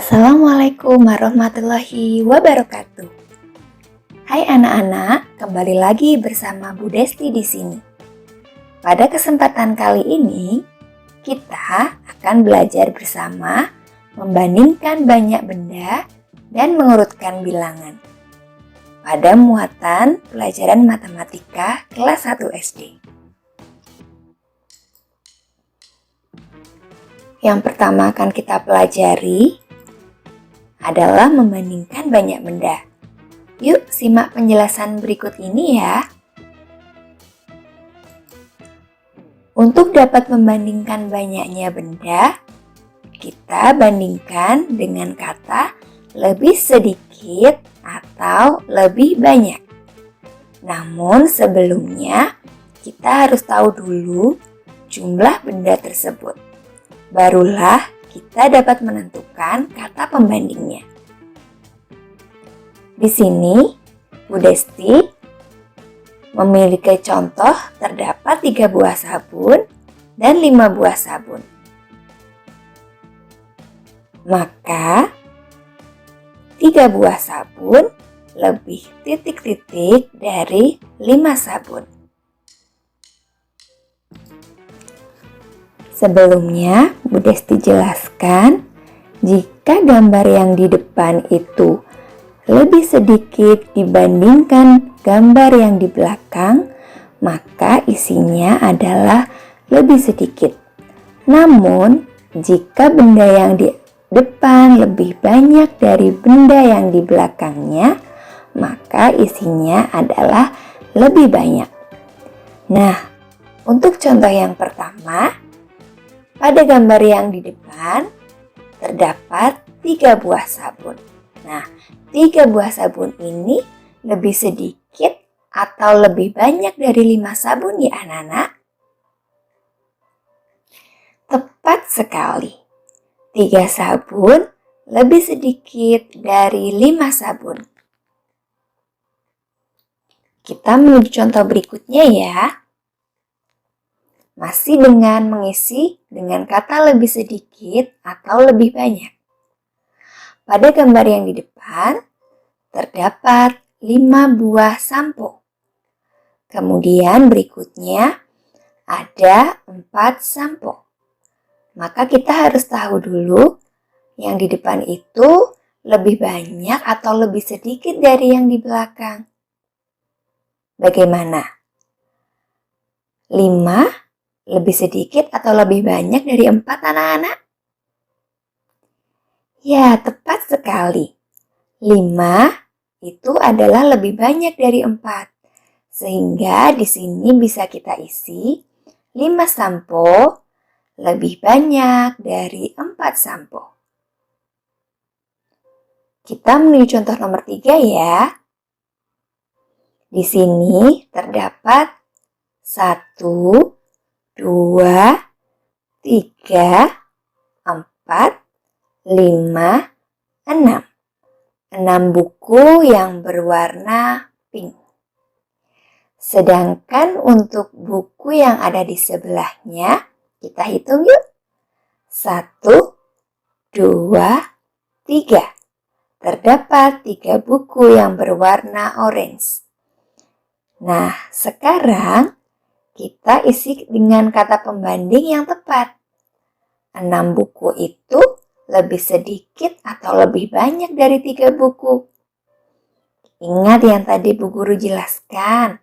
Assalamualaikum warahmatullahi wabarakatuh. Hai anak-anak, kembali lagi bersama Bu Desti di sini. Pada kesempatan kali ini, kita akan belajar bersama membandingkan banyak benda dan mengurutkan bilangan. Pada muatan pelajaran matematika kelas 1 SD. Yang pertama akan kita pelajari adalah membandingkan banyak benda. Yuk simak penjelasan berikut ini ya. Untuk dapat membandingkan banyaknya benda, kita bandingkan dengan kata lebih sedikit atau lebih banyak. Namun sebelumnya kita harus tahu dulu jumlah benda tersebut. Barulah kita dapat menentukan kata pembandingnya. Di sini, Bu Desti memiliki contoh terdapat 3 buah sabun dan 5 buah sabun. Maka, 3 buah sabun lebih titik-titik dari 5 sabun. Sebelumnya, Bu Desti jelaskan, jika gambar yang di depan itu lebih sedikit dibandingkan gambar yang di belakang, maka isinya adalah lebih sedikit. Namun, jika benda yang di depan lebih banyak dari benda yang di belakangnya, maka isinya adalah lebih banyak. Nah, untuk contoh yang pertama, pada gambar yang di depan terdapat 3 buah sabun. Nah, 3 buah sabun ini lebih sedikit atau lebih banyak dari 5 sabun ya anak-anak? Tepat sekali. 3 sabun lebih sedikit dari 5 sabun. Kita menuju contoh berikutnya ya. Masih dengan mengisi dengan kata lebih sedikit atau lebih banyak. Pada gambar yang di depan, terdapat 5 buah sampo. Kemudian berikutnya, ada 4 sampo. Maka kita harus tahu dulu, yang di depan itu lebih banyak atau lebih sedikit dari yang di belakang. Bagaimana? 5 lebih sedikit atau lebih banyak dari 4 anak-anak? Ya, tepat sekali. 5 itu adalah lebih banyak dari 4. Sehingga di sini bisa kita isi 5 sampo lebih banyak dari 4 sampo. Kita menuju contoh nomor 3 ya. Di sini terdapat 1, 2, 3, 4, 5, 6. 6 buku yang berwarna pink. Sedangkan untuk buku yang ada di sebelahnya, kita hitung yuk. 1, 2, 3. Terdapat 3 buku yang berwarna orange. Nah, sekarang kita isi dengan kata pembanding yang tepat. 6 buku itu lebih sedikit atau lebih banyak dari 3 buku. Ingat yang tadi Bu Guru jelaskan,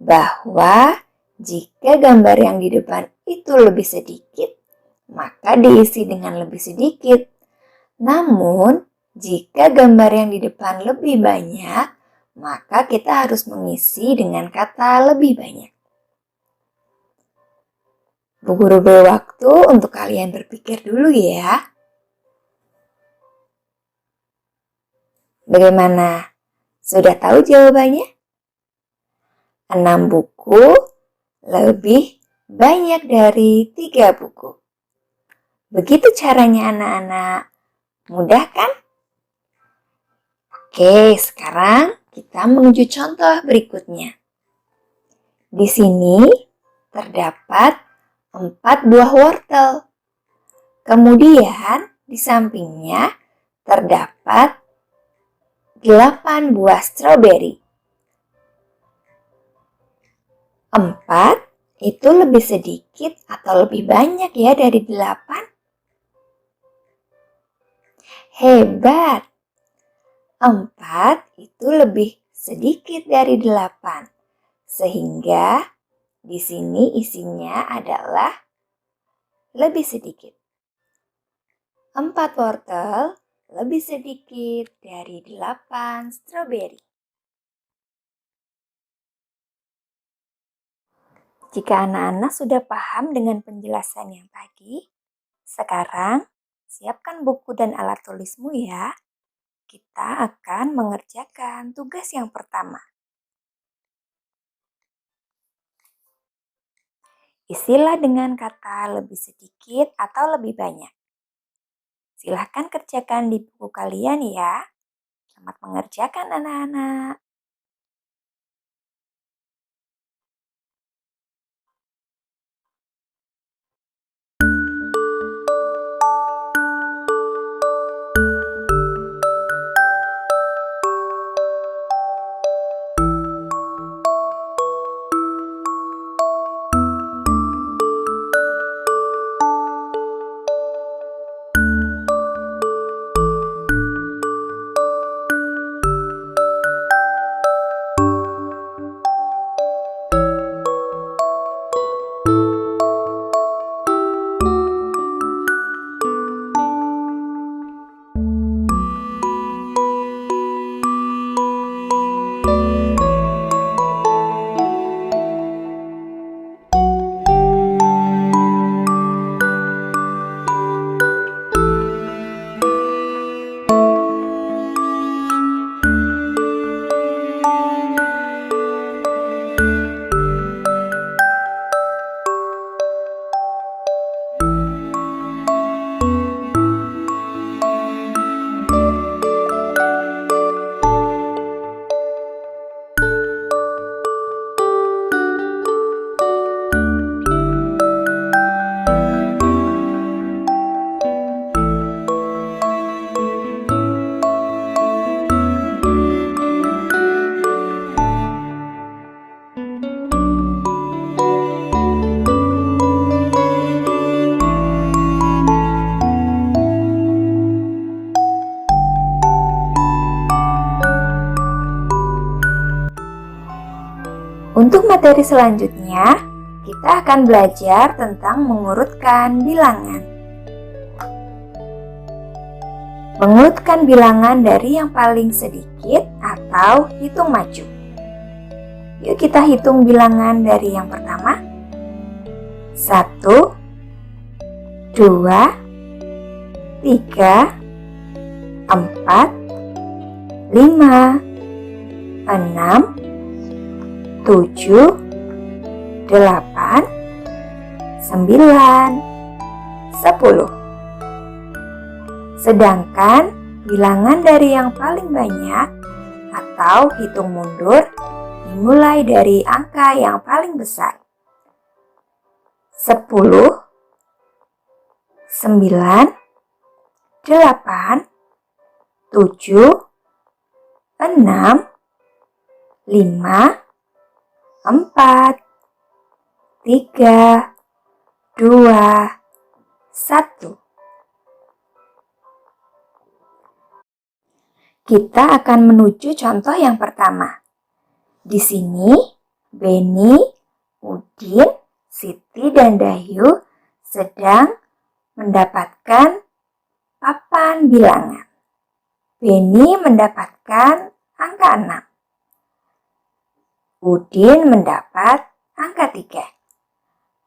bahwa jika gambar yang di depan itu lebih sedikit, maka diisi dengan lebih sedikit. Namun, jika gambar yang di depan lebih banyak, maka kita harus mengisi dengan kata lebih banyak. Bu Guru beri waktu untuk kalian berpikir dulu ya. Bagaimana? Sudah tahu jawabannya? 6 buku lebih banyak dari 3 buku. Begitu caranya anak-anak. Mudah kan? Oke, sekarang kita menuju contoh berikutnya. Di sini terdapat 4 buah wortel. Kemudian di sampingnya terdapat 8 buah stroberi. 4 itu lebih sedikit atau lebih banyak ya dari 8? Hebat! 4 itu lebih sedikit dari 8. Sehingga di sini isinya adalah lebih sedikit. 4 wortel lebih sedikit dari 8 stroberi. Jika anak-anak sudah paham dengan penjelasan yang tadi, sekarang siapkan buku dan alat tulismu ya. Kita akan mengerjakan tugas yang pertama. Isilah dengan kata lebih sedikit atau lebih banyak. Silahkan kerjakan di buku kalian ya. Selamat mengerjakan anak-anak. Untuk materi selanjutnya, kita akan belajar tentang mengurutkan bilangan. Mengurutkan bilangan dari yang paling sedikit atau hitung maju. Yuk kita hitung bilangan dari yang pertama. 1, 2, 3, 4, 5, 6, 7, 8, 9, 10. Sedangkan bilangan dari yang paling banyak atau hitung mundur dimulai dari angka yang paling besar. 10, 9, 8, 7, 6, 5, 4, 3, 2, 1. Kita akan menuju contoh yang pertama. Di sini, Beni, Udin, Siti, dan Dayu sedang mendapatkan papan bilangan. Beni mendapatkan angka 6. Udin mendapat angka 3.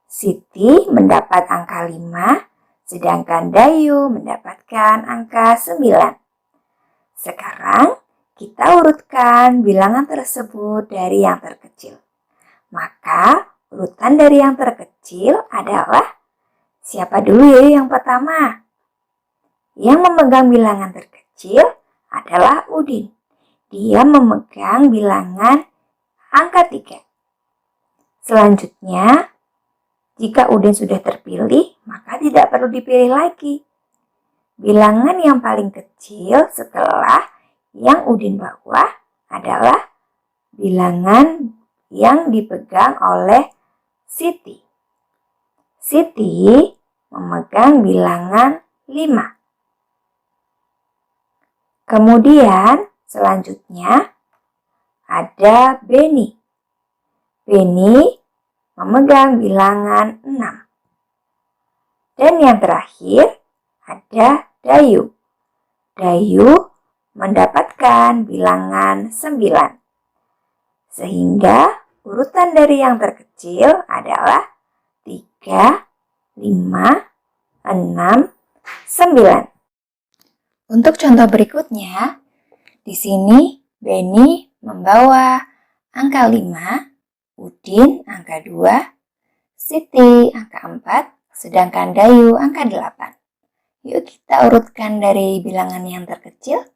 Siti mendapat angka 5, sedangkan Dayu mendapatkan angka 9. Sekarang kita urutkan bilangan tersebut dari yang terkecil. Maka urutan dari yang terkecil adalah siapa dulu ya yang pertama? Yang memegang bilangan terkecil adalah Udin. Dia memegang bilangan angka 3. Selanjutnya, jika Udin sudah terpilih, maka tidak perlu dipilih lagi. bilangan yang paling kecil setelah yang Udin bawa adalah bilangan yang dipegang oleh Siti. Siti memegang bilangan 5. Kemudian selanjutnya ada Beni. Beni memegang bilangan 6. Dan yang terakhir ada Dayu. Dayu mendapatkan bilangan 9. Sehingga urutan dari yang terkecil adalah 3, 5, 6, 9. Untuk contoh berikutnya, di sini Beni membawa angka 5, Udin angka 2, Siti angka 4, sedangkan Dayu angka 8. Yuk kita urutkan dari bilangan yang terkecil.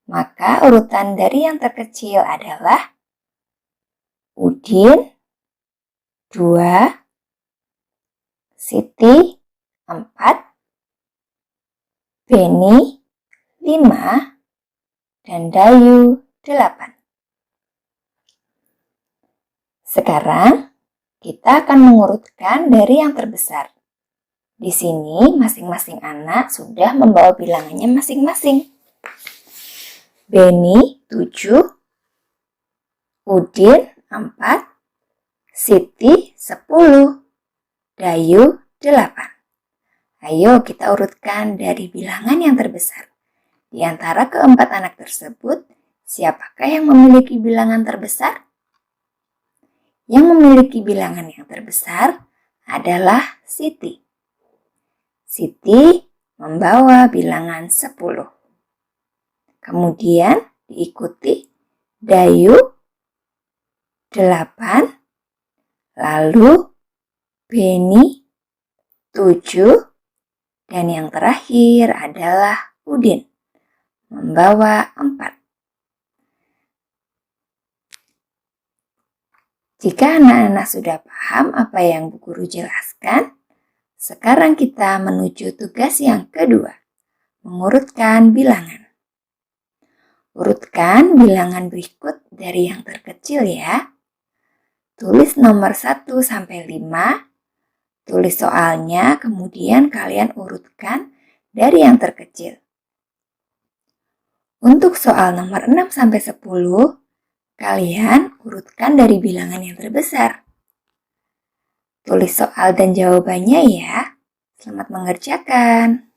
Maka urutan dari yang terkecil adalah Udin 2, Siti 4, Beni 5, dan Dayu 8. Sekarang kita akan mengurutkan dari yang terbesar. Di sini masing-masing anak sudah membawa bilangannya masing-masing. Beni 7, Udin 4, Siti 10, Dayu 8. Ayo kita urutkan dari bilangan yang terbesar. Di antara keempat anak tersebut, siapakah yang memiliki bilangan terbesar? Yang memiliki bilangan yang terbesar adalah Siti. Siti membawa bilangan 10. Kemudian diikuti Dayu 8, lalu Beni 7, dan yang terakhir adalah Udin membawa 4. Jika anak-anak sudah paham apa yang Bu Guru jelaskan, sekarang kita menuju tugas yang kedua, mengurutkan bilangan. Urutkan bilangan berikut dari yang terkecil ya. Tulis nomor 1 sampai 5, tulis soalnya, kemudian kalian urutkan dari yang terkecil. Untuk soal nomor 6 sampai 10, kalian urutkan dari bilangan yang terbesar. Tulis soal dan jawabannya ya. Selamat mengerjakan.